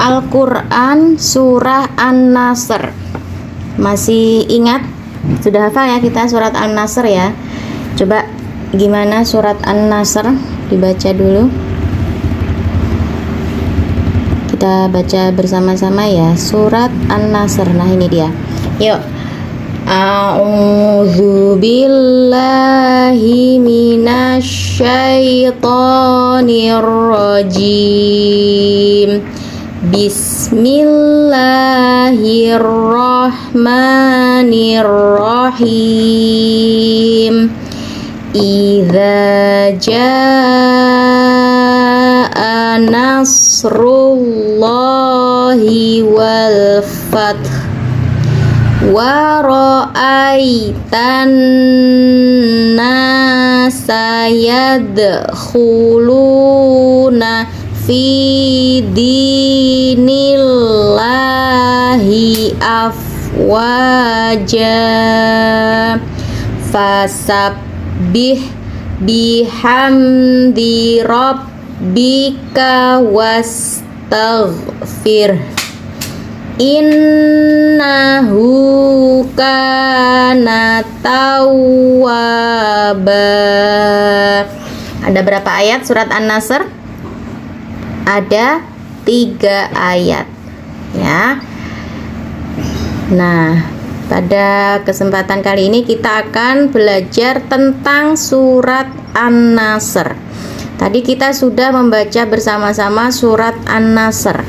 Al-Quran surah An-Nasr. Masih ingat? Sudah hafal ya kita surat An-Nasr ya? Coba gimana surat An-Nasr? Dibaca dulu. Kita baca bersama-sama ya, surat An-Nasr. Nah ini dia. Yuk. A'udzu billahi minasyaitonir rajim. Bismillahirrahmanirrahim. Idza jaa nasrullahi wal fath wa ra'aitan nasa yadkhuluna fi dinillahi afwaja fasabbih bihamdi rabbika wastaghfir innahu kana tawwaba. Ada berapa ayat surat An-Nasr? Ada 3 ayat ya. Nah, pada kesempatan kali ini kita akan belajar tentang surat An-Nasr. Tadi kita sudah membaca bersama-sama surat An-Nasr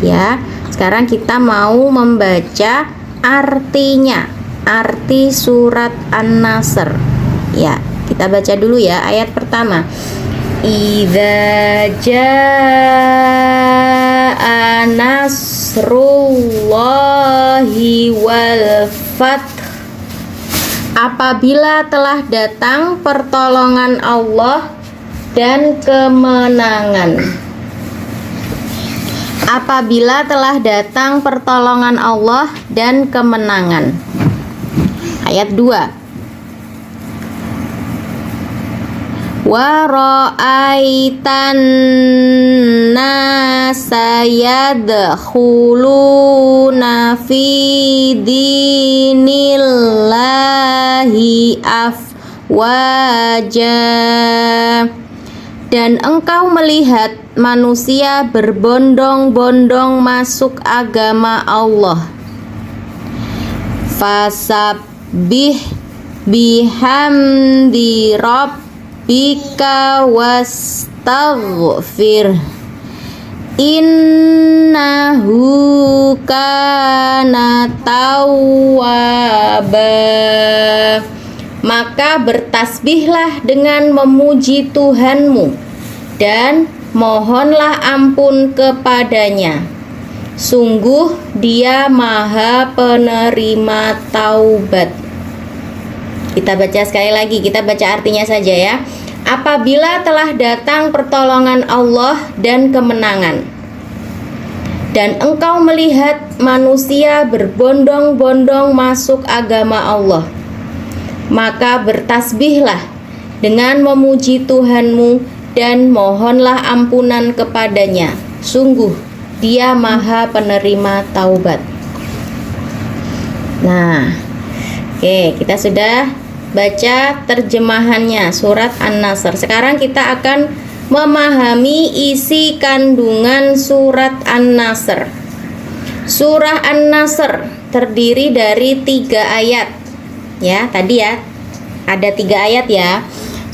ya. Sekarang kita mau membaca artinya, arti surat An-Nasr ya. Kita baca dulu ya ayat pertama. Idza jaa nasrullahi wal fath. Apabila telah datang pertolongan Allah dan kemenangan. Apabila telah datang pertolongan Allah dan kemenangan. Ayat 2. Wa ra'aitan nasa yadkhuluna fi dinillahi afwaja. Dan engkau melihat manusia berbondong-bondong masuk agama Allah. Fasabbih bihamdi rabbika wastaghfir innahu kana tawwaba. Maka bertasbihlah dengan memuji Tuhanmu dan mohonlah ampun kepadanya. Sungguh Dia Maha Penerima Taubat. Kita baca sekali lagi, kita baca artinya saja ya. Apabila telah datang pertolongan Allah dan kemenangan, dan engkau melihat manusia berbondong-bondong masuk agama Allah, maka bertasbihlah dengan memuji Tuhanmu dan mohonlah ampunan kepadanya. Sungguh Dia Maha Penerima Taubat. Nah, oke, kita sudah baca terjemahannya surat An-Nasr. Sekarang kita akan memahami isi kandungan surat An-Nasr. Surah An-Nasr terdiri dari 3 ayat. Ya, tadi ya ada 3 ayat ya.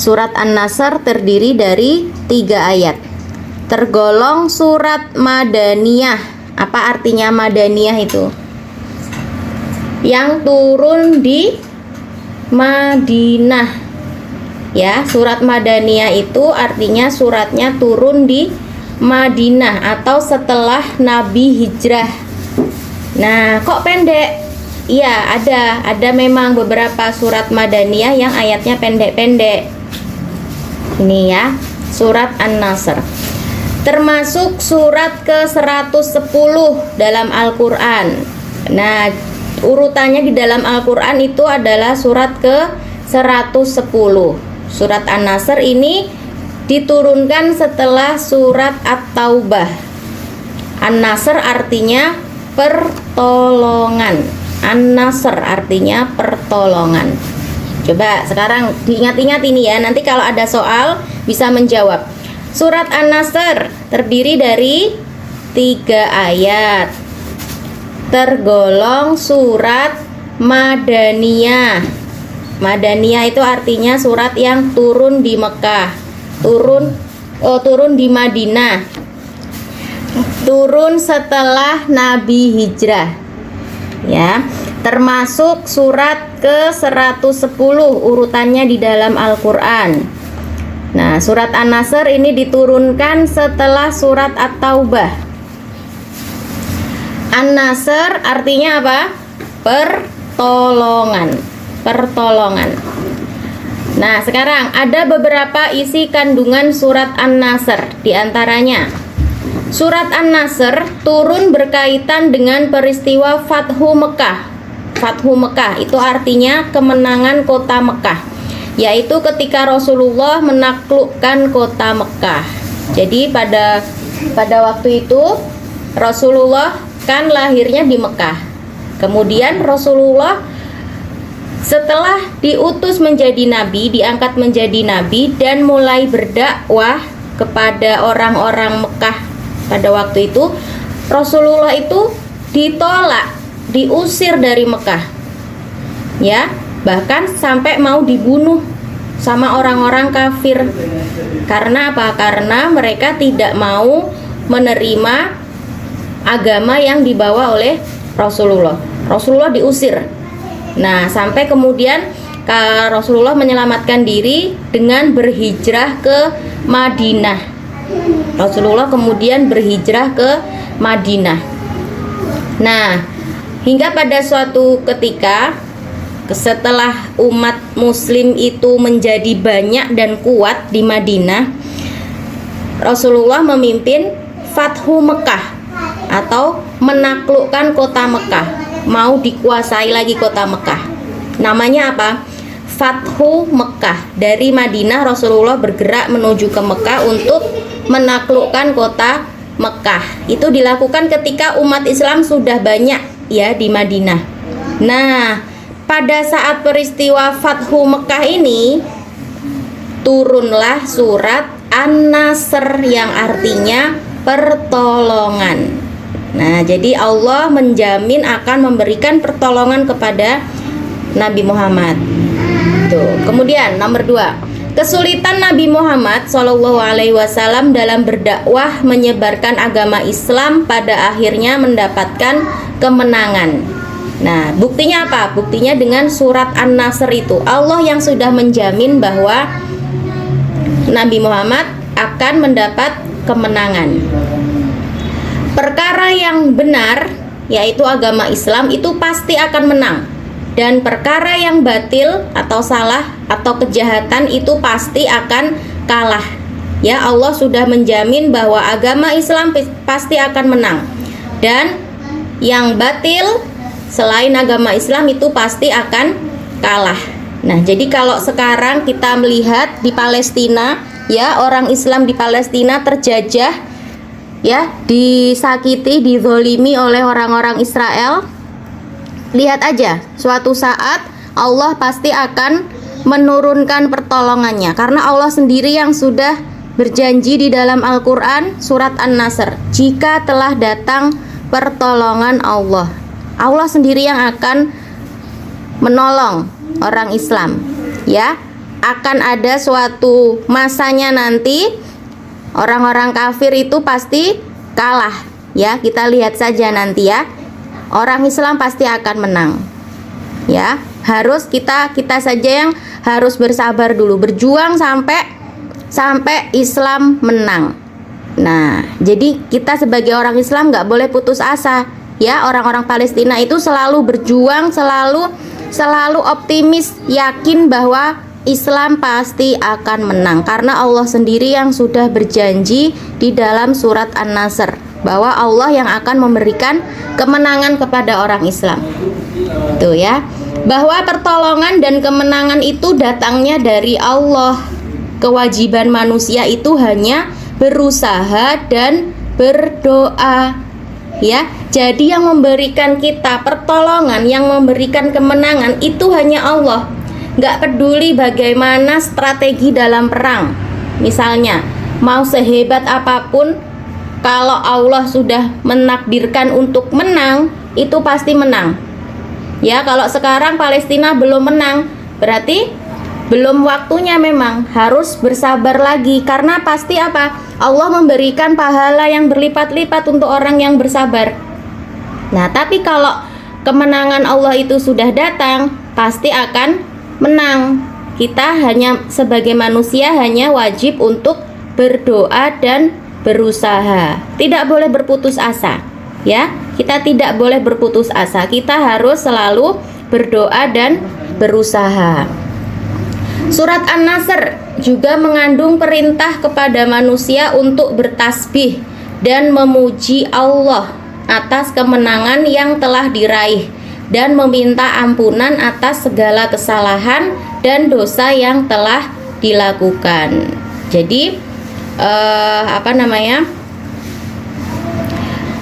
Surat An-Nasr terdiri dari 3 ayat. Tergolong surat Madaniyah. Apa artinya Madaniyah itu? Yang turun di Madinah. Ya, surat Madaniyah itu artinya suratnya turun di Madinah atau setelah Nabi hijrah. Nah, kok pendek? Iya, ada memang beberapa surat Madaniyah yang ayatnya pendek-pendek. Ini ya, surat An-Nasr. Termasuk surat ke-110 dalam Al-Quran. Nah, urutannya di dalam Al-Quran itu adalah surat ke-110. Surat An-Nasr ini diturunkan setelah surat At-Taubah. An-Nasr artinya pertolongan. An-Nasr artinya pertolongan. Coba sekarang diingat-ingat ini ya, nanti kalau ada soal bisa menjawab. Surat An-Nasr terdiri dari 3 ayat, tergolong surat Madaniyah. Madaniyah itu artinya surat yang turun di Mekah, turun di Madinah, turun setelah Nabi hijrah, ya, termasuk surat ke-110 urutannya di dalam Al-Quran. Nah, surat An-Nasr ini diturunkan setelah surat At-Taubah. An-Nasr artinya apa? Pertolongan. Nah, sekarang ada beberapa isi kandungan surat An-Nasr. Di antaranya, surat An-Nasr turun berkaitan dengan peristiwa Fathu Mekah. Fathu Mekah itu artinya kemenangan kota Mekah, yaitu ketika Rasulullah menaklukkan kota Mekah. Jadi pada waktu itu Rasulullah kan lahirnya di Mekah. Kemudian Rasulullah setelah diutus menjadi nabi, diangkat menjadi nabi dan mulai berdakwah kepada orang-orang Mekah pada waktu itu, Rasulullah itu ditolak, diusir dari Mekah. Ya, bahkan sampai mau dibunuh sama orang-orang kafir. Karena apa? Karena mereka tidak mau menerima agama yang dibawa oleh Rasulullah. Rasulullah diusir. Nah, sampai kemudian Rasulullah menyelamatkan diri dengan berhijrah ke Madinah. Rasulullah kemudian berhijrah ke Madinah. Nah, hingga pada suatu ketika setelah umat muslim itu menjadi banyak dan kuat di Madinah, Rasulullah memimpin Fathu Mekah atau menaklukkan kota Mekah. Mau dikuasai lagi kota Mekah. Namanya apa? Fathu Mekah. Dari Madinah Rasulullah bergerak menuju ke Mekah untuk menaklukkan kota Mekah. Itu dilakukan ketika umat Islam sudah banyak ya di Madinah. Nah, pada saat peristiwa Fathu Mekah ini turunlah surat An-Nasr yang artinya pertolongan. Nah, jadi Allah menjamin akan memberikan pertolongan kepada Nabi Muhammad. Tuh. Kemudian nomor 2, kesulitan Nabi Muhammad SAW dalam berdakwah menyebarkan agama Islam pada akhirnya mendapatkan kemenangan. Nah, buktinya apa? Buktinya dengan surat An-Nasr itu. Allah yang sudah menjamin bahwa Nabi Muhammad akan mendapat kemenangan. Perkara yang benar, yaitu agama Islam, itu pasti akan menang. Dan perkara yang batil atau salah atau kejahatan itu pasti akan kalah. Ya, Allah sudah menjamin bahwa agama Islam pasti akan menang. Dan yang batil selain agama Islam itu pasti akan kalah. Nah, jadi kalau sekarang kita melihat di Palestina, ya, orang Islam di Palestina terjajah, ya, disakiti, dizolimi oleh orang-orang Israel. Lihat aja, suatu saat Allah pasti akan menurunkan pertolongannya, karena Allah sendiri yang sudah berjanji di dalam Al-Quran surat An-Nasr, jika telah datang pertolongan Allah, Allah sendiri yang akan menolong orang Islam. Ya, akan ada suatu masanya nanti orang-orang kafir itu pasti kalah. Ya, kita lihat saja nanti ya. Orang Islam pasti akan menang. Ya, harus kita saja yang harus bersabar dulu, berjuang sampai Islam menang. Nah, jadi kita sebagai orang Islam nggak boleh putus asa. Ya, orang-orang Palestina itu selalu berjuang, selalu optimis, yakin bahwa Islam pasti akan menang, karena Allah sendiri yang sudah berjanji di dalam surat An-Nasr bahwa Allah yang akan memberikan kemenangan kepada orang Islam. Tuh ya, bahwa pertolongan dan kemenangan itu datangnya dari Allah. Kewajiban manusia itu hanya berusaha dan berdoa. Ya, jadi yang memberikan kita pertolongan, yang memberikan kemenangan itu hanya Allah. Nggak peduli bagaimana strategi dalam perang. Misalnya, mau sehebat apapun, kalau Allah sudah menakdirkan untuk menang, itu pasti menang. Ya, kalau sekarang Palestina belum menang, berarti belum waktunya, memang harus bersabar lagi, karena pasti apa? Allah memberikan pahala yang berlipat-lipat untuk orang yang bersabar. Nah, tapi kalau kemenangan Allah itu sudah datang, pasti akan menang. Kita hanya sebagai manusia hanya wajib untuk berdoa dan berusaha. Tidak boleh berputus asa. Ya, kita tidak boleh berputus asa. Kita harus selalu berdoa dan berusaha. Surat An-Nasr juga mengandung perintah kepada manusia untuk bertasbih dan memuji Allah atas kemenangan yang telah diraih dan meminta ampunan atas segala kesalahan dan dosa yang telah dilakukan. Jadi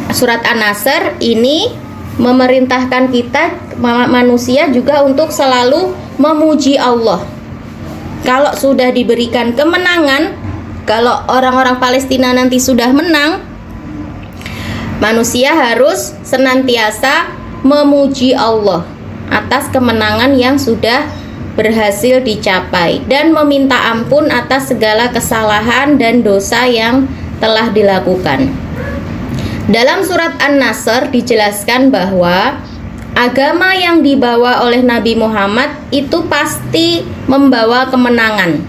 Surat An-Nasr ini memerintahkan kita manusia juga untuk selalu memuji Allah. Kalau sudah diberikan kemenangan, kalau orang-orang Palestina nanti sudah menang, manusia harus senantiasa memuji Allah atas kemenangan yang sudah berhasil dicapai dan meminta ampun atas segala kesalahan dan dosa yang telah dilakukan. Dalam surat An-Nasr dijelaskan bahwa agama yang dibawa oleh Nabi Muhammad itu pasti membawa kemenangan.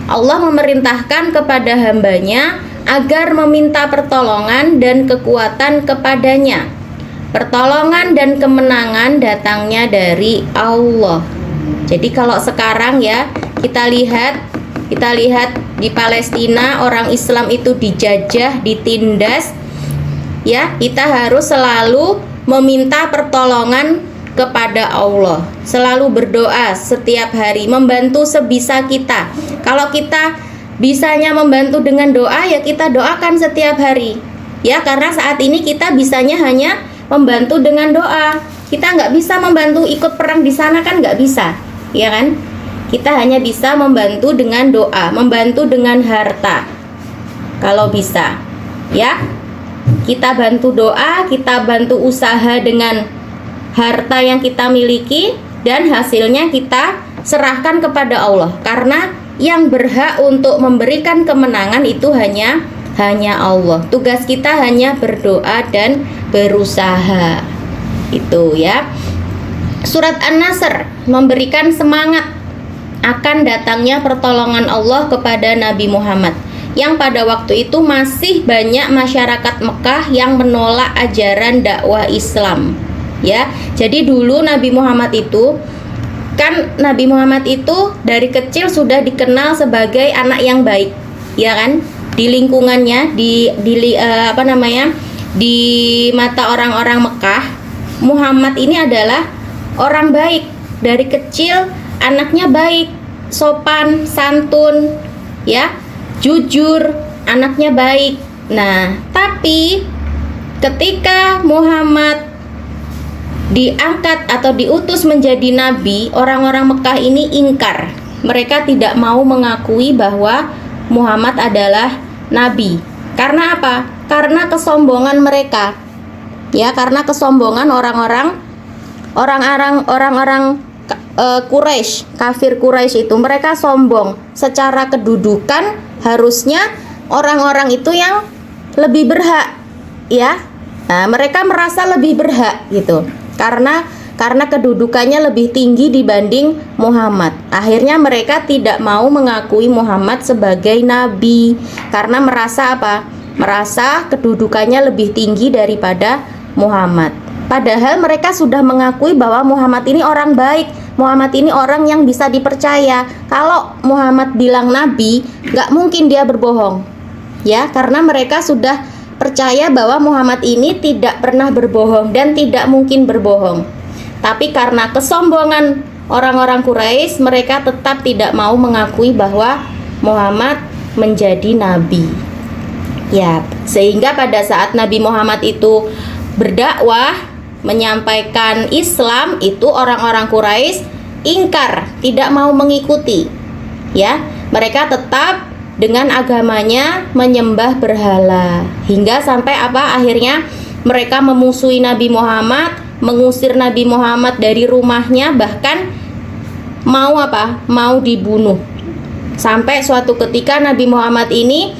Allah memerintahkan kepada hambanya agar meminta pertolongan dan kekuatan kepadanya. Pertolongan dan kemenangan datangnya dari Allah. Jadi kalau sekarang ya kita lihat di Palestina orang Islam itu dijajah, ditindas. Ya, kita harus selalu meminta pertolongan kepada Allah, selalu berdoa setiap hari, membantu sebisa kita. Kalau kita bisanya membantu dengan doa, ya kita doakan setiap hari. Ya, karena saat ini kita bisanya hanya membantu dengan doa. Kita nggak bisa membantu ikut perang di sana, kan nggak bisa, ya kan? Kita hanya bisa membantu dengan doa, membantu dengan harta. Kalau bisa, ya. Kita bantu doa, kita bantu usaha dengan harta yang kita miliki, dan hasilnya kita serahkan kepada Allah. Karena yang berhak untuk memberikan kemenangan itu hanya Allah. Tugas kita hanya berdoa dan berusaha. Itu ya. Surat An-Nasr memberikan semangat akan datangnya pertolongan Allah kepada Nabi Muhammad, yang pada waktu itu masih banyak masyarakat Mekah yang menolak ajaran dakwah Islam. Ya, jadi dulu Nabi Muhammad itu dari kecil sudah dikenal sebagai anak yang baik, ya kan? Di lingkungannya, di mata orang-orang Mekah, Muhammad ini adalah orang baik. Dari kecil anaknya baik, sopan, santun, ya. Jujur, anaknya baik. Nah, tapi ketika Muhammad diangkat atau diutus menjadi nabi, orang-orang Mekah ini ingkar. Mereka tidak mau mengakui bahwa Muhammad adalah nabi. Karena apa? Karena kesombongan mereka. Ya, karena kesombongan orang-orang Quraisy, kafir Quraisy itu, mereka sombong. Secara kedudukan harusnya orang-orang itu yang lebih berhak, ya. Nah, mereka merasa lebih berhak gitu. Karena kedudukannya lebih tinggi dibanding Muhammad. Akhirnya mereka tidak mau mengakui Muhammad sebagai nabi karena merasa apa? Merasa kedudukannya lebih tinggi daripada Muhammad. Padahal mereka sudah mengakui bahwa Muhammad ini orang baik, Muhammad ini orang yang bisa dipercaya. Kalau Muhammad bilang nabi, nggak mungkin dia berbohong, ya, karena mereka sudah percaya bahwa Muhammad ini tidak pernah berbohong dan tidak mungkin berbohong. Tapi karena kesombongan orang-orang Quraisy, mereka tetap tidak mau mengakui bahwa Muhammad menjadi nabi. Ya, sehingga pada saat Nabi Muhammad itu berdakwah, menyampaikan Islam, itu orang-orang Quraisy ingkar, tidak mau mengikuti. Ya, mereka tetap dengan agamanya menyembah berhala. Hingga sampai apa? Akhirnya mereka memusuhi Nabi Muhammad, mengusir Nabi Muhammad dari rumahnya, bahkan mau apa? Mau dibunuh. Sampai suatu ketika Nabi Muhammad ini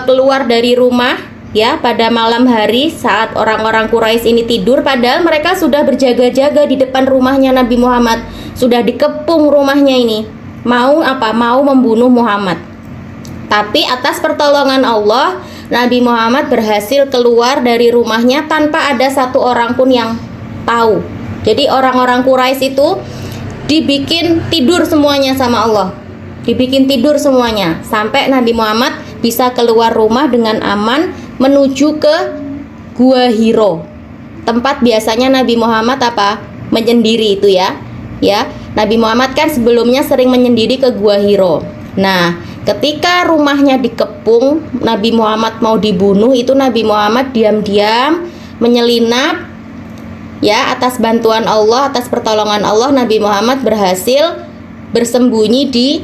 keluar dari rumah, ya, pada malam hari saat orang-orang Quraisy ini tidur, padahal mereka sudah berjaga-jaga di depan rumahnya Nabi Muhammad, sudah dikepung rumahnya ini, mau apa? Mau membunuh Muhammad. Tapi atas pertolongan Allah, Nabi Muhammad berhasil keluar dari rumahnya tanpa ada satu orang pun yang tahu. Jadi orang-orang Quraisy itu dibikin tidur semuanya sama Allah, dibikin tidur semuanya, sampai Nabi Muhammad bisa keluar rumah dengan aman menuju ke Gua Hiro, tempat biasanya Nabi Muhammad apa? Menyendiri itu ya. Ya, Nabi Muhammad kan sebelumnya sering menyendiri ke Gua Hiro. Nah, ketika rumahnya dikepung, Nabi Muhammad mau dibunuh, itu Nabi Muhammad diam-diam menyelinap, ya, atas bantuan Allah, atas pertolongan Allah, Nabi Muhammad berhasil bersembunyi di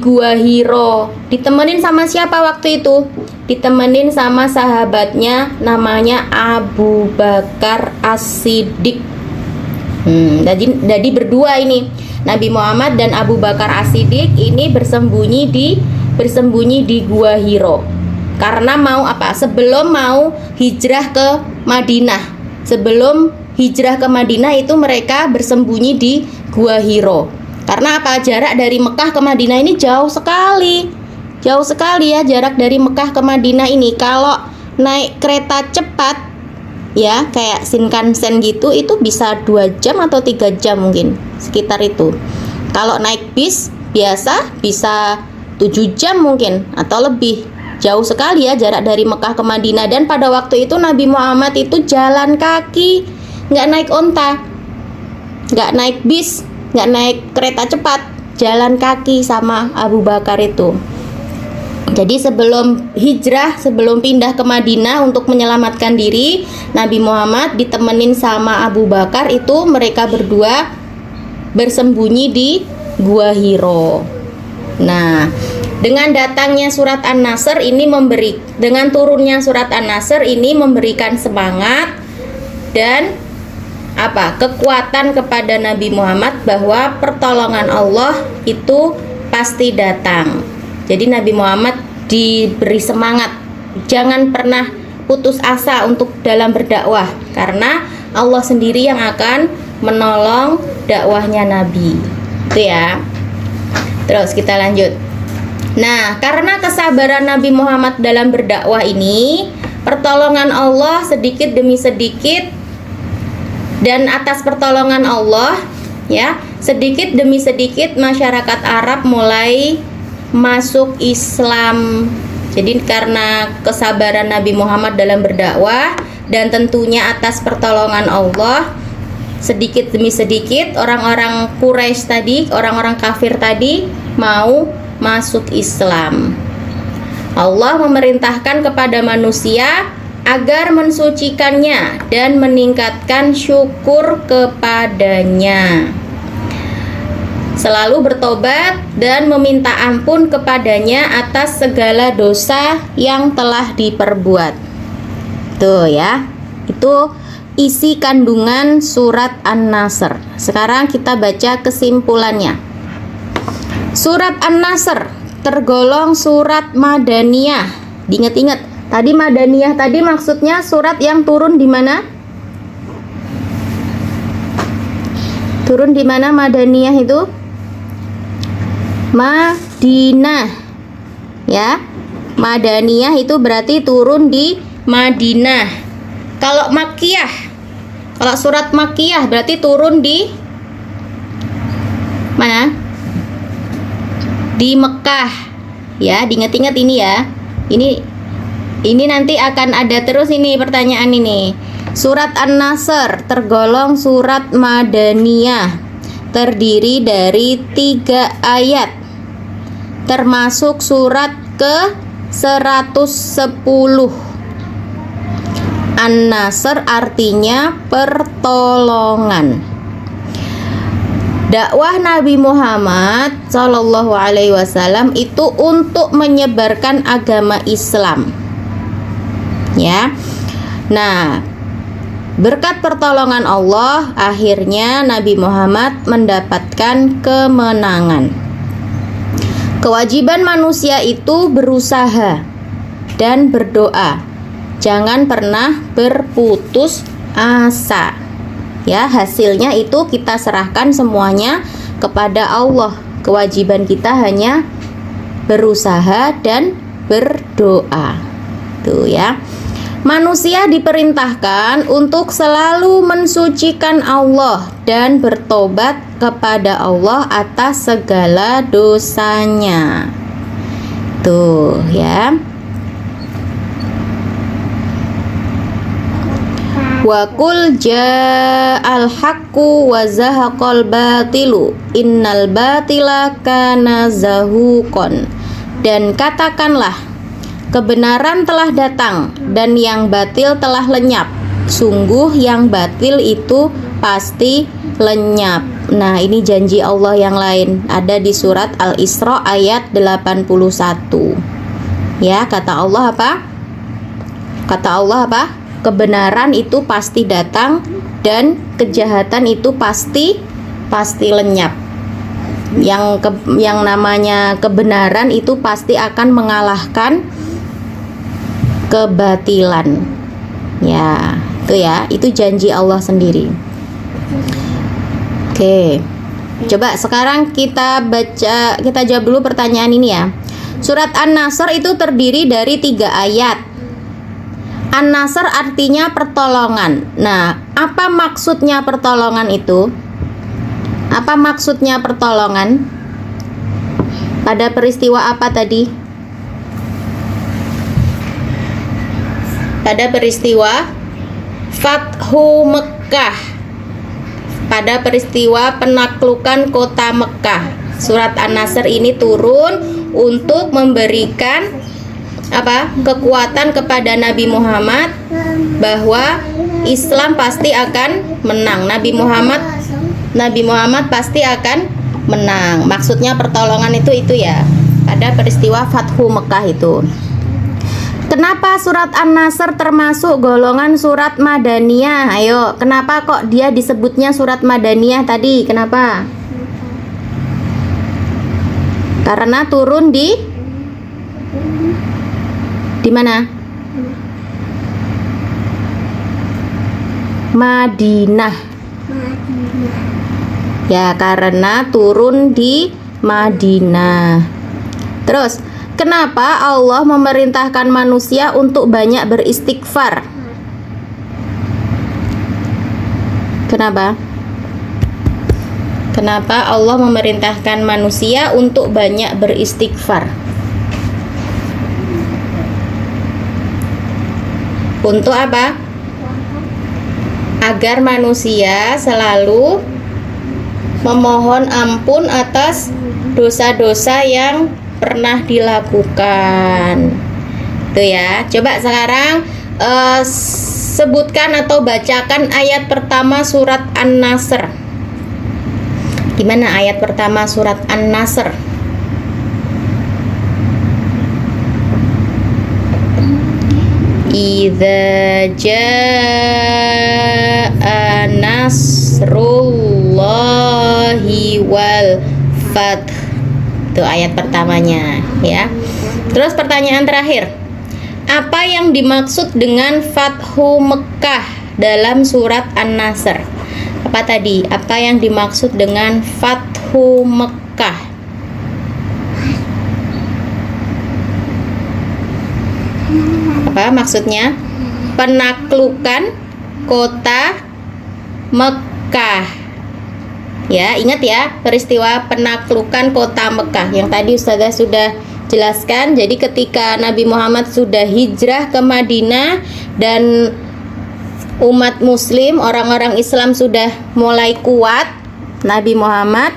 Gua Hiro. Ditemenin sama siapa waktu itu? Ditemenin sama sahabatnya namanya Abu Bakar As-Siddiq. Jadi berdua ini, Nabi Muhammad dan Abu Bakar As-Siddiq ini bersembunyi di Gua Hiro. Karena mau apa? Sebelum mau hijrah ke Madinah. Sebelum hijrah ke Madinah itu mereka bersembunyi di Gua Hiro. Karena apa? Jarak dari Mekah ke Madinah ini jauh sekali. Jauh sekali ya jarak dari Mekah ke Madinah ini. Kalau naik kereta cepat, ya, kayak Shinkansen gitu, itu bisa 2 jam atau 3 jam mungkin, sekitar itu. Kalau naik bis biasa bisa 7 jam mungkin atau lebih. Jauh sekali ya jarak dari Mekah ke Madinah. Dan pada waktu itu Nabi Muhammad itu jalan kaki, nggak naik onta, nggak naik bis, nggak naik kereta cepat, jalan kaki sama Abu Bakar itu. Jadi sebelum hijrah, sebelum pindah ke Madinah untuk menyelamatkan diri, Nabi Muhammad ditemenin sama Abu Bakar, itu mereka berdua bersembunyi di Gua Hiro. Nah, dengan datangnya surat An-Nasr ini dengan turunnya surat An-Nasr ini memberikan semangat dan apa? Kekuatan kepada Nabi Muhammad bahwa pertolongan Allah itu pasti datang. Jadi Nabi Muhammad diberi semangat, jangan pernah putus asa untuk dalam berdakwah, karena Allah sendiri yang akan menolong dakwahnya Nabi. Itu ya. Terus kita lanjut. Nah, karena kesabaran Nabi Muhammad dalam berdakwah ini, pertolongan Allah sedikit demi sedikit, dan atas pertolongan Allah, ya, sedikit demi sedikit masyarakat Arab mulai masuk Islam. Jadi karena kesabaran Nabi Muhammad dalam berdakwah dan tentunya atas pertolongan Allah, sedikit demi sedikit orang-orang Quraisy tadi, orang-orang kafir tadi mau masuk Islam. Allah memerintahkan kepada manusia agar mensucikannya dan meningkatkan syukur kepadanya, selalu bertobat dan meminta ampun kepadanya atas segala dosa yang telah diperbuat. Tuh ya, itu isi kandungan surat An-Nasr. Sekarang kita baca kesimpulannya. Surat An-Nasr tergolong surat Madaniyah. Diingat-ingat, tadi Madaniyah tadi maksudnya surat yang turun di mana? Turun di mana Madaniyah itu? Madinah. Ya. Madaniyah itu berarti turun di Madinah. Kalau Makkiyah, kalau surat Makkiyah berarti turun di mana? Di Mekah. Ya, diingat-ingat ini ya. Ini nanti akan ada terus ini pertanyaan ini. Surat An-Nasr tergolong surat Madaniyah, terdiri dari 3 ayat, termasuk surat ke 110. An-Nasr artinya pertolongan. Dakwah Nabi Muhammad Shallallahu Alaihi Wasallam itu untuk menyebarkan agama Islam, ya. Nah, berkat pertolongan Allah, akhirnya Nabi Muhammad mendapatkan kemenangan. Kewajiban manusia itu berusaha dan berdoa. Jangan pernah berputus asa. Ya, hasilnya itu kita serahkan semuanya kepada Allah. Kewajiban kita hanya berusaha dan berdoa. Tuh ya. Manusia diperintahkan untuk selalu mensucikan Allah dan bertobat kepada Allah atas segala dosanya. Tuh ya. Wa qul ja'al haqqu wa zahaqal batilu innal batila kana zahuqan. Dan katakanlah, kebenaran telah datang dan yang batil telah lenyap. Sungguh yang batil itu pasti lenyap. Nah, ini janji Allah yang lain, ada di surat Al-Isra ayat 81. Ya, kata Allah apa? Kata Allah apa? Kebenaran itu pasti datang dan kejahatan itu pasti lenyap. Yang namanya kebenaran itu pasti akan mengalahkan kebatilan. Ya, itu janji Allah sendiri. Oke. Coba sekarang kita jawab dulu pertanyaan ini ya. Surat An-Nasr itu terdiri dari 3 ayat. An-Nasr artinya pertolongan. Nah, apa maksudnya pertolongan itu? Apa maksudnya pertolongan? Pada peristiwa apa tadi? Pada peristiwa Fathu Mekkah. Pada peristiwa penaklukan kota Mekkah. Surat An-Nasr ini turun untuk memberikan kekuatan kepada Nabi Muhammad bahwa Islam pasti akan menang. Nabi Muhammad pasti akan menang. Maksudnya pertolongan itu ya, pada peristiwa Fathu Mekkah itu. Kenapa surat An-Nasr termasuk golongan surat Madaniyah? Ayo, kenapa kok dia disebutnya surat Madaniyah tadi? Kenapa? Karena turun di mana? Madinah. Ya, karena turun di Madinah. Terus, kenapa Allah memerintahkan manusia untuk banyak beristighfar? Kenapa? Kenapa Allah memerintahkan manusia untuk banyak beristighfar? Untuk apa? Agar manusia selalu memohon ampun atas dosa-dosa yang pernah dilakukan. Tuh ya. Coba sekarang sebutkan atau bacakan ayat pertama surat An-Nasr. Gimana ayat pertama surat An-Nasr? Idza jaa nasrullahi wal fath. Itu ayat pertamanya ya. Terus pertanyaan terakhir. Apa yang dimaksud dengan Fathu Mekkah dalam surat An-Nasr? Apa tadi? Apa yang dimaksud dengan Fathu Mekkah? Apa maksudnya? Penaklukan kota Mekkah. Ya, ingat ya, peristiwa penaklukan kota Mekkah yang tadi Ustazah sudah jelaskan. Jadi ketika Nabi Muhammad sudah hijrah ke Madinah dan umat muslim, orang-orang Islam sudah mulai kuat, Nabi Muhammad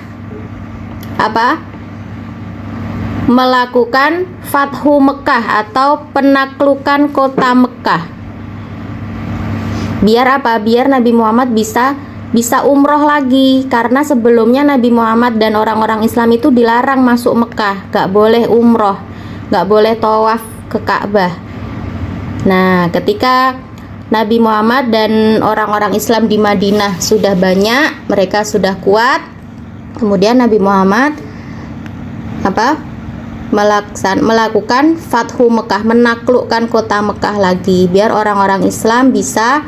melakukan Fathu Mekkah atau penaklukan kota Mekkah. Biar apa? Biar Nabi Muhammad bisa umroh lagi, karena sebelumnya Nabi Muhammad dan orang-orang Islam itu dilarang masuk Mekah, gak boleh umroh, gak boleh tawaf ke Ka'bah. Nah, ketika Nabi Muhammad dan orang-orang Islam di Madinah sudah banyak, mereka sudah kuat, kemudian Nabi Muhammad melakukan Fathu Mekah, menaklukkan kota Mekah lagi, biar orang-orang Islam bisa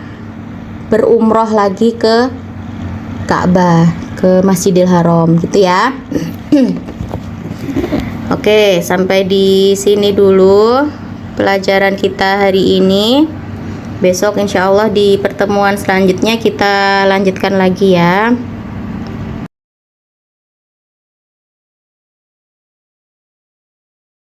berumroh lagi ke Ka'bah, ke Masjidil Haram, gitu ya. Oke, sampai di sini dulu pelajaran kita hari ini. Besok insya Allah di pertemuan selanjutnya kita lanjutkan lagi ya.